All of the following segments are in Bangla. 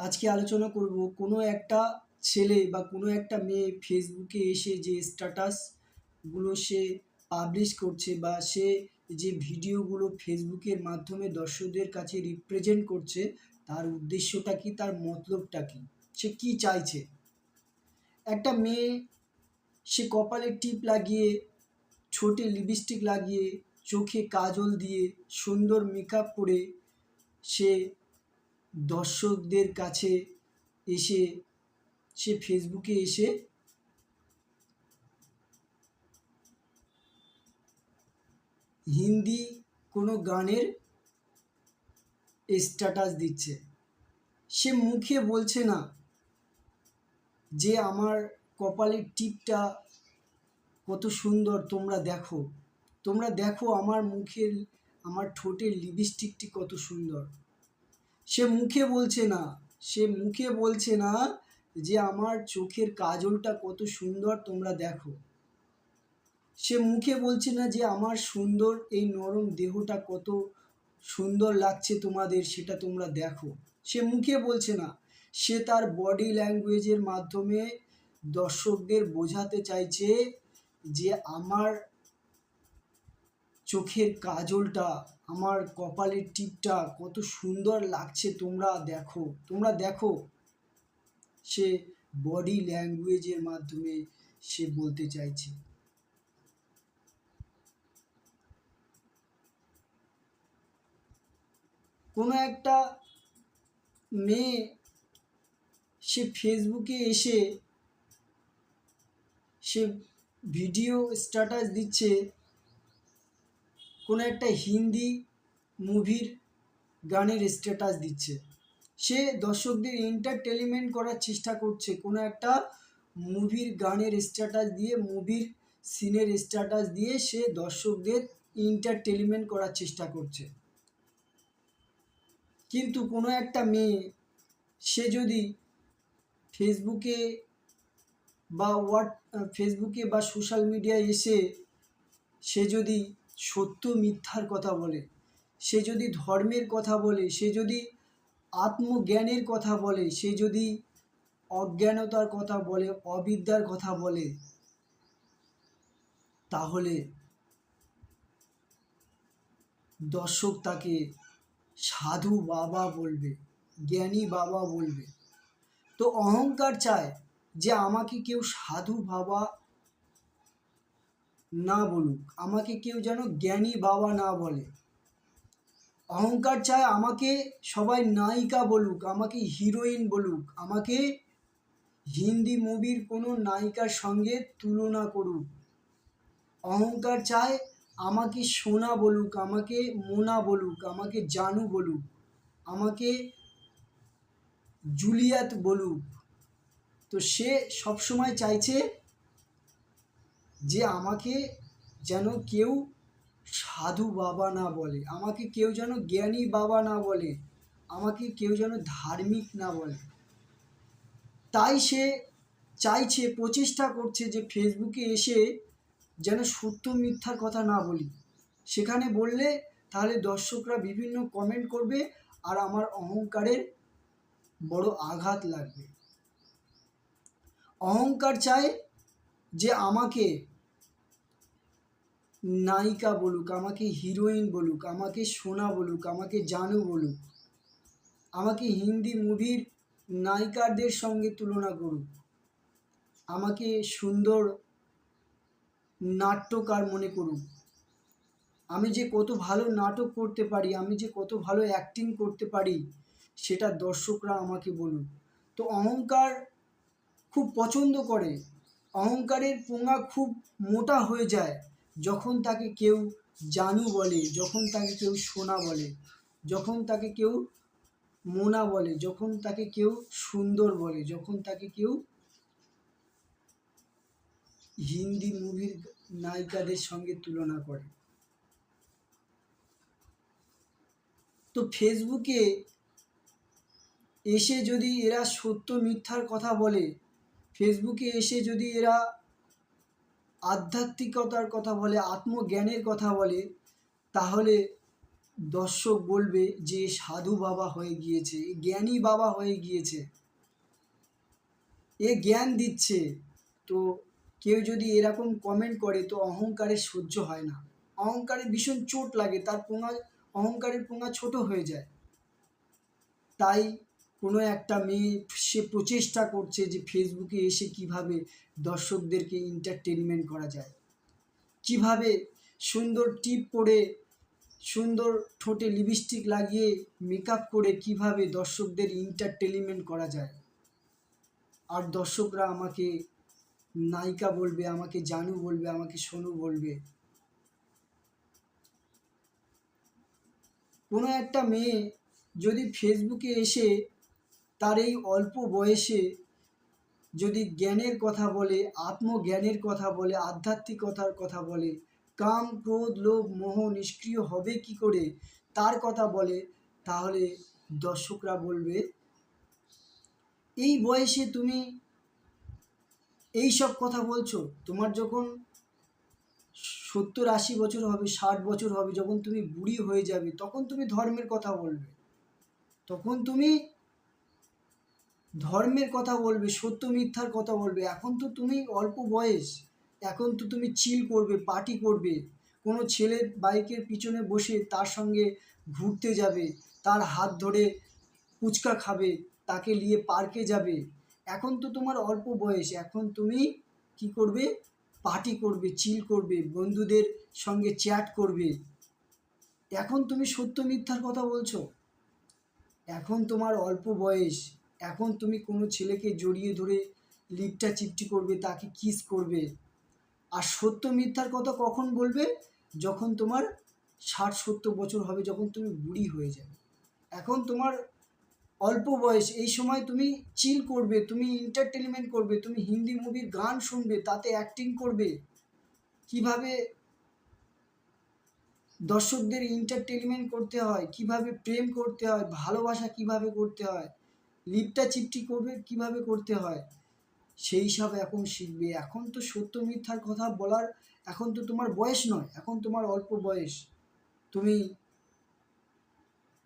আজকে আলোচনা করব কোনো একটা ছেলে বা কোনো একটা মেয়ে ফেসবুকে এসে যে স্ট্যাটাসগুলো সে পাবলিশ করছে বা সে যে ভিডিওগুলো ফেসবুকের মাধ্যমে দর্শকদের কাছে রিপ্রেজেন্ট করছে, তার উদ্দেশ্যটা কি, তার মতলবটা কি, সে কি চাইছে। একটা মেয়ে সে কপালে টিপ লাগিয়ে, ঠোঁটে লিপস্টিক লাগিয়ে, চোখে কাজল দিয়ে, সুন্দর মেকআপ করে সে দর্শকদের কাছে এসে সে ফেসবুকে এসে হিন্দি কোনো গানের স্ট্যাটাস দিচ্ছে। সে মুখে বলছে না যে আমার কপালের টিপটা কত সুন্দর, তোমরা দেখো আমার মুখের, আমার ঠোঁটের লিপস্টিকটি কত সুন্দর। সে মুখে বলছে না যে আমার চোখের কাজলটা কত সুন্দর, তোমরা দেখো। সে মুখে বলছে না যে আমার সুন্দর এই নরম দেহটা কত সুন্দর লাগছে তোমাদের, সেটা তোমরা দেখো। সে মুখে বলছে না, সে তার বডি ল্যাঙ্গুয়েজের মাধ্যমে দর্শকদের বোঝাতে চাইছে যে আমার চোখের কাজলটা, আমার কপালের টিপটা কত সুন্দর লাগছে, তোমরা দেখো। সে বডি ল্যাঙ্গুয়েজের মাধ্যমে সে বলতে চাইছে। কোনো একটা মেয়ে সে ফেসবুকে এসে সে ভিডিও স্ট্যাটাস দিচ্ছে কোনো একটা হিন্দি মুভির গানের স্ট্যাটাস দিচ্ছে। সে দর্শকদের এন্টারটেনমেন্ট করার চেষ্টা করছে, কোনো একটা মুভির গানের স্ট্যাটাস দিয়ে, মুভির সিনের স্ট্যাটাস দিয়ে সে দর্শকদের এন্টারটেনমেন্ট করার চেষ্টা করছে। কিন্তু কোনো একটা মেয়ে সে যদি ফেসবুকে ফেসবুকে বা সোশ্যাল মিডিয়ায় এসে সে যদি সত্য মিথ্যার কথা বলে, সে যদি ধর্মের কথা বলে, সে যদি আত্মজ্ঞানের কথা বলে, সে যদি অজ্ঞানতার কথা বলে, অবিদ্যার কথা বলে, তাহলে দর্শক তাকে সাধু বাবা বলবে, জ্ঞানী বাবা বলবে। তো অহংকার চায় যে আমাকে কেউ সাধু বাবা না বলুক, আমাকে কেউ যেন জ্ঞানী বাবা না বলে। অহংকার চায় আমাকে সবাই নায়িকা বলুক, আমাকে হিরোইন বলুক, আমাকে হিন্দি মুভির কোনো নায়িকার সঙ্গে তুলনা করুক। অহংকার চায় আমাকে সোনা বলুক, আমাকে মোনা বলুক, আমাকে জানু বলুক, আমাকে জুলিয়াত বলুক। তো সে সবসময় চাইছে যে আমাকে যেন কেউ সাধু বাবা না বলে, আমাকে কেউ যেন জ্ঞানী বাবা না বলে, আমাকে কেউ যেন ধার্মিক না বলে। তাই সে চাইছে, প্রচেষ্টা করছে যে ফেসবুকে এসে যেন সত্য মিথ্যার কথা না বলি। সেখানে বললে তাহলে দর্শকরা বিভিন্ন কমেন্ট করবে আর আমার অহংকারের বড় আঘাত লাগবে। অহংকার চায় যে আমাকে নায়িকা বলুক, আমাকে হিরোইন বলুক, আমাকে সোনা বলুক, আমাকে জানু বলুক, আমাকে হিন্দি মুভির নায়িকাদের সঙ্গে তুলনা করুক, আমাকে সুন্দর নাট্যকার মনে করুক, আমি যে কত ভালো নাটক করতে পারি, আমি যে কত ভালো অ্যাক্টিং করতে পারি, সেটা দর্শকরা আমাকে বলুক। তো অহংকার খুব পছন্দ করে, অহংকারের পোঙা খুব মোটা হয়ে যায় যখন তাকে কেউ জানু বলে, যখন তাকে কেউ সোনা বলে, যখন তাকে কেউ মোনা বলে, যখন তাকে কেউ সুন্দর বলে, যখন তাকে কেউ হিন্দি মুভির নায়িকাদের সঙ্গে তুলনা করে। তো ফেসবুকে এসে যদি এরা সত্য মিথ্যার কথা বলে, ফেসবুকে এসে যদি এরা আধ্যাত্মিকতার কথা বলে, আত্মজ্ঞানের কথা বলে, তাহলে দর্শক বলবে যে সাধু বাবা হয়ে গিয়েছে, জ্ঞানী বাবা হয়ে গিয়েছে, এ জ্ঞান দিচ্ছে। তো কেউ যদি এরকম কমেন্ট করে তো অহংকারের সহ্য হয় না, অহংকারের ভীষণ চোট লাগে, তার পোঙা, অহংকারের পোঙা ছোট হয়ে যায়। তাই কোনো একটা মেয়ে সে প্রচেষ্টা করছে যে ফেসবুকে এসে কিভাবে দর্শকদেরকে এন্টারটেনমেন্ট করা যায়, কিভাবে সুন্দর টিপ পরে, সুন্দর ঠোঁটে লিপস্টিক লাগিয়ে মেকআপ করে কিভাবে দর্শকদের এন্টারটেনমেন্ট করা যায়। আর দর্শকরা আমাকে নায়িকা বলবে, আমাকে জানু বলবে, আমাকে সোনু বলবে। কোনো একটা মেয়ে যদি ফেসবুকে এসে তার এই অল্প বয়সে যদি জ্ঞানের কথা বলে, আত্মজ্ঞানের কথা বলে, আধ্যাত্মিকতার কথা বলে, কাম ক্রোধ লোভ মোহ নিষ্ক্রিয় হবে কি করে তার কথা বলে, তাহলে দর্শকরা বলবে এই বয়সে তুমি এই সব কথা বলছো? তোমার যখন 70-80 বছর হবে, 60 বছর হবে, যখন তুমি বুড়ি হয়ে যাবে, তখন তুমি ধর্মের কথা বলবে, তখন তুমি ধর্মের কথা বলবে, সত্য মিথ্যার কথা বলবে। এখন তো তুমি অল্প বয়স, এখন তো তুমি চিল করবে, পার্টি করবে, কোনো ছেলের বাইকের পিছনে বসে তার সঙ্গে ঘুরতে যাবে, তার হাত ধরে ফুচকা খাবে, তাকে নিয়ে পার্কে যাবে। এখন তো তোমার অল্প বয়স, এখন তুমি কি করবে? পার্টি করবে, চিল করবে, বন্ধুদের সঙ্গে চ্যাট করবে। এখন তুমি সত্য মিথ্যার কথা বলছো? এখন তোমার অল্প বয়স, এখন তুমি কোনো ছেলেকে জড়িয়ে ধরে লিপটা চিপটি করবে, তাকে কিস করবে। আর সত্য মিথ্যার কথা কখন বলবে? যখন তোমার 60-70 বছর হবে, যখন তুমি বুড়ি হয়ে যাবে। এখন তোমার অল্প বয়স, এই সময় তুমি চিল করবে, তুমি এন্টারটেনমেন্ট করবে, তুমি হিন্দি মুভির গান শুনবে, তাতে অ্যাক্টিং করবে, কিভাবে দর্শকদের এন্টারটেনমেন্ট করতে হয়, কিভাবে প্রেম করতে হয়, ভালোবাসা কিভাবে করতে হয়, লিপটা চিপটি করবে কিভাবে করতে হয়, সেই সব এখন শিখবে। এখন তো সত্য মিথ্যার কথা বলার এখন তো তোমার বয়স নয়, এখন তোমার অল্প বয়স। তুমি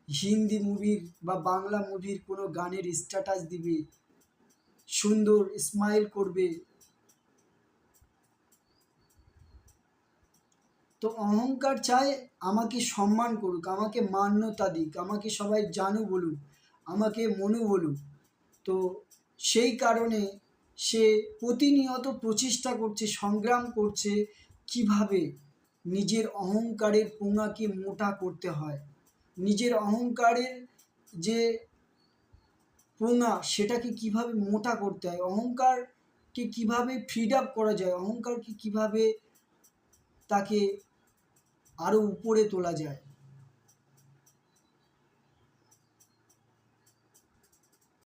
হিন্দি মুভির বা বাংলা মুভির কোনো গানের স্ট্যাটাস দিবে, সুন্দর স্মাইল করবে। তো অহংকার চায় আমাকে সম্মান করুক, আমাকে মান্যতা দিক, আমাকে সবাই জানু বলুক, আমাকে মনু বলুক। তো সেই কারণে সে প্রতিনিয়ত প্রচেষ্টা করছে, সংগ্রাম করছে কিভাবে নিজের অহংকারের পোঙাকে মোটা করতে হয়, নিজের অহংকারের যে পোঙা সেটাকে কিভাবে মোটা করতে হয়, অহংকারকে কিভাবে ফ্রিড আপ করা যায়, অহংকারকে কিভাবে তাকে আরও উপরে তোলা যায়।